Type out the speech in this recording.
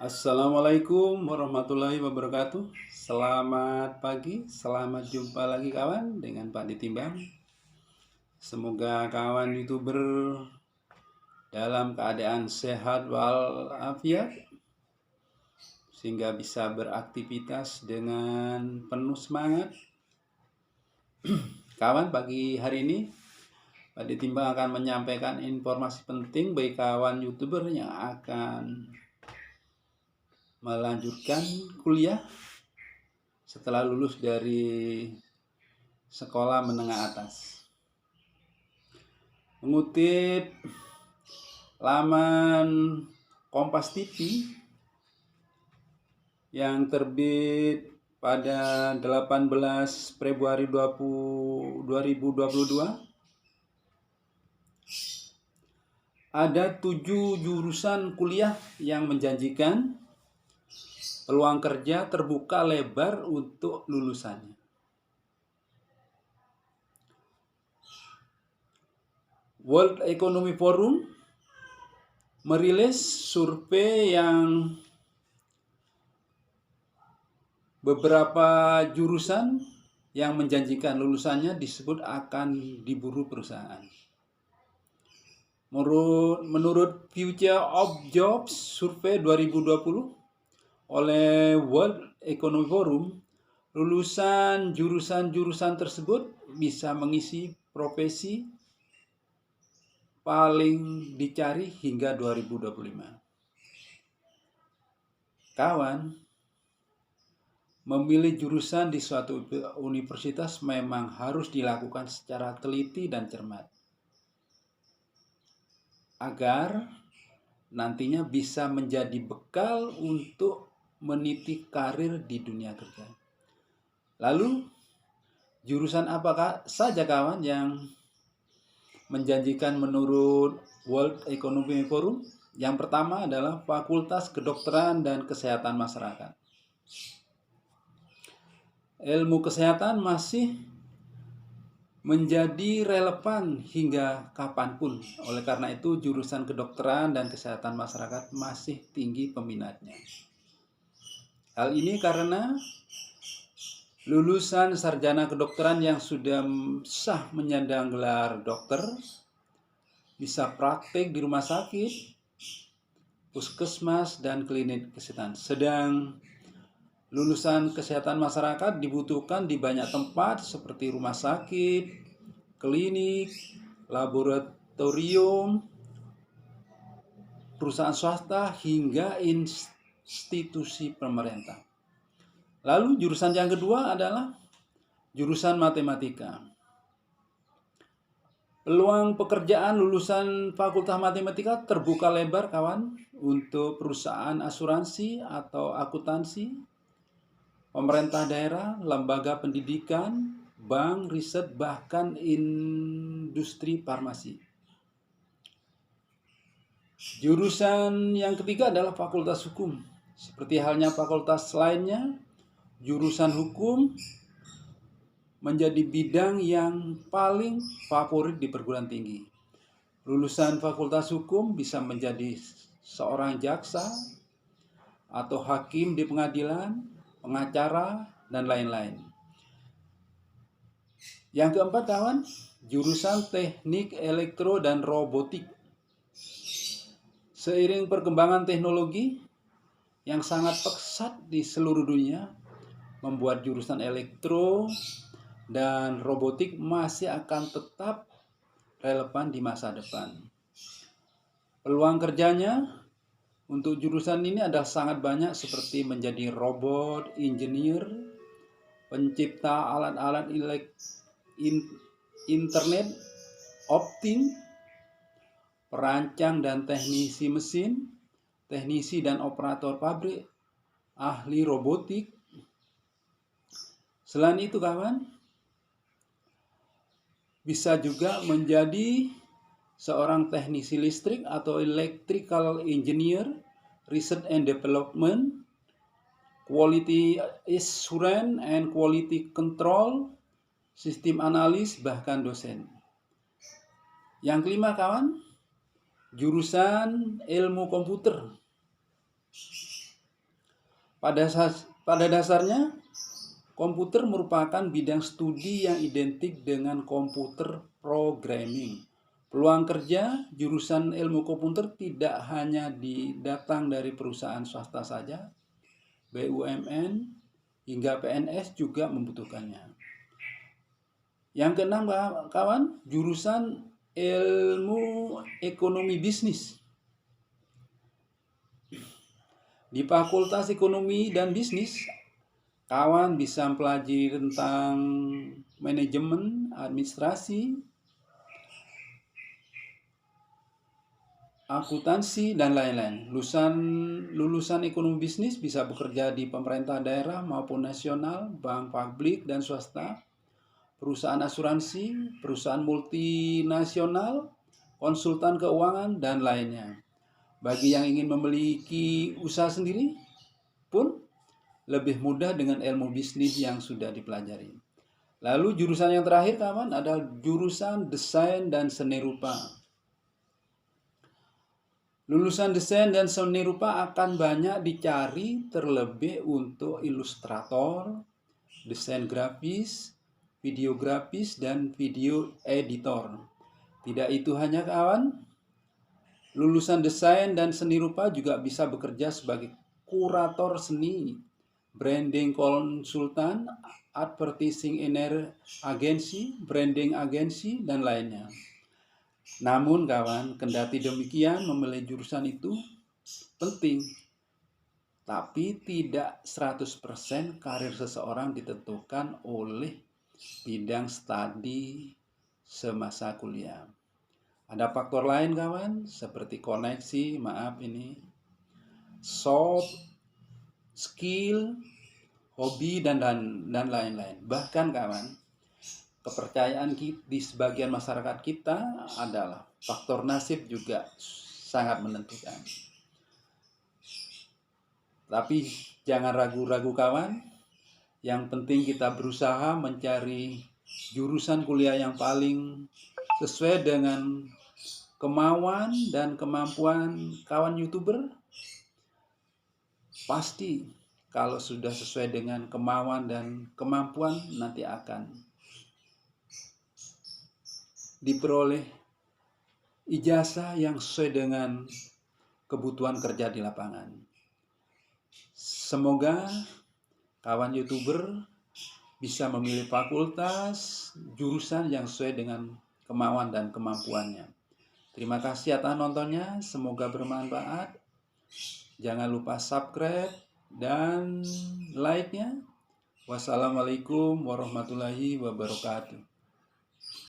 Assalamualaikum warahmatullahi wabarakatuh. Selamat pagi, selamat jumpa lagi kawan dengan Pak Ditimbang. Semoga kawan YouTuber dalam keadaan sehat walafiat sehingga bisa beraktivitas dengan penuh semangat. Kawan, pagi hari ini Pak Ditimbang akan menyampaikan informasi penting bagi kawan YouTuber yang akan melanjutkan kuliah setelah lulus dari sekolah menengah atas. Mengutip laman Kompas TV yang terbit pada 18 Februari 2022, ada 7 jurusan kuliah yang menjanjikan, peluang kerja terbuka lebar untuk lulusannya. World Economic Forum merilis survei yang beberapa jurusan yang menjanjikan lulusannya disebut akan diburu perusahaan. Menurut Future of Jobs Survey 2020 oleh World Economic Forum, lulusan jurusan-jurusan tersebut bisa mengisi profesi paling dicari hingga 2025. Kawan, memilih jurusan di suatu universitas memang harus dilakukan secara teliti dan cermat agar nantinya bisa menjadi bekal untuk meniti karir di dunia kerja. Lalu, jurusan apakah saja kawan yang menjanjikan menurut World Economic Forum? Yang pertama adalah Fakultas Kedokteran dan Kesehatan Masyarakat. Ilmu kesehatan masih menjadi relevan hingga kapanpun. Oleh karena itu, jurusan kedokteran dan kesehatan masyarakat masih tinggi peminatnya. Hal ini karena lulusan sarjana kedokteran yang sudah sah menyandang gelar dokter bisa praktik di rumah sakit, puskesmas, dan klinik kesehatan. Sedang lulusan kesehatan masyarakat dibutuhkan di banyak tempat seperti rumah sakit, klinik, laboratorium, perusahaan swasta, hingga institusi pemerintah. Lalu jurusan yang kedua adalah jurusan matematika. Peluang pekerjaan lulusan Fakultas Matematika terbuka lebar kawan untuk perusahaan asuransi atau akuntansi, pemerintah daerah, lembaga pendidikan, bank, riset, bahkan industri farmasi. Jurusan yang ketiga adalah Fakultas Hukum. Seperti halnya fakultas lainnya, jurusan hukum menjadi bidang yang paling favorit di perguruan tinggi. Lulusan Fakultas Hukum bisa menjadi seorang jaksa atau hakim di pengadilan, pengacara, dan lain-lain. Yang keempat kawan, jurusan teknik elektro dan robotik. Seiring perkembangan teknologi yang sangat pesat di seluruh dunia, membuat jurusan elektro dan robotik masih akan tetap relevan di masa depan. Peluang kerjanya untuk jurusan ini adalah sangat banyak seperti menjadi robot, engineer, pencipta alat-alat internet, optim, perancang dan teknisi mesin, teknisi dan operator pabrik, ahli robotik. Selain itu kawan, bisa juga menjadi seorang teknisi listrik atau electrical engineer, research and development, quality assurance and quality control, sistem analis, bahkan dosen. Yang kelima kawan, jurusan ilmu komputer. Pada dasarnya, komputer merupakan bidang studi yang identik dengan komputer programming. Peluang kerja jurusan ilmu komputer tidak hanya datang dari perusahaan swasta saja, BUMN hingga PNS juga membutuhkannya. Yang keenam, kawan, jurusan ilmu ekonomi bisnis. Di Fakultas Ekonomi dan Bisnis, kawan bisa mempelajari tentang manajemen, administrasi, akuntansi, dan lain-lain. Lulusan ekonomi bisnis bisa bekerja di pemerintah daerah maupun nasional, bank publik dan swasta, perusahaan asuransi, perusahaan multinasional, konsultan keuangan, dan lainnya. Bagi yang ingin memiliki usaha sendiri pun lebih mudah dengan ilmu bisnis yang sudah dipelajari. Lalu jurusan yang terakhir, kawan, adalah jurusan desain dan seni rupa. Lulusan desain dan seni rupa akan banyak dicari, terlebih untuk ilustrator, desain grafis, videografis, dan video editor. Tidak itu hanya, kawan, lulusan desain dan seni rupa juga bisa bekerja sebagai kurator seni, branding konsultan, advertising agency, branding agency, dan lainnya. Namun, kawan, kendati demikian, memilih jurusan itu penting, tapi tidak 100% karir seseorang ditentukan oleh bidang studi semasa kuliah. Ada faktor lain, kawan, seperti koneksi, soft skill, hobi, dan lain-lain. Bahkan, kawan, kepercayaan di sebagian masyarakat kita adalah faktor nasib juga sangat menentukan. Tapi jangan ragu-ragu, kawan. Yang penting kita berusaha mencari jurusan kuliah yang paling sesuai dengan kemauan dan kemampuan kawan YouTuber. Pasti kalau sudah sesuai dengan kemauan dan kemampuan, nanti akan diperoleh ijazah yang sesuai dengan kebutuhan kerja di lapangan. Semoga kawan YouTuber bisa memilih fakultas, jurusan yang sesuai dengan kemauan dan kemampuannya. Terima kasih atas nontonnya, semoga bermanfaat. Jangan lupa subscribe dan like-nya. Wassalamualaikum warahmatullahi wabarakatuh.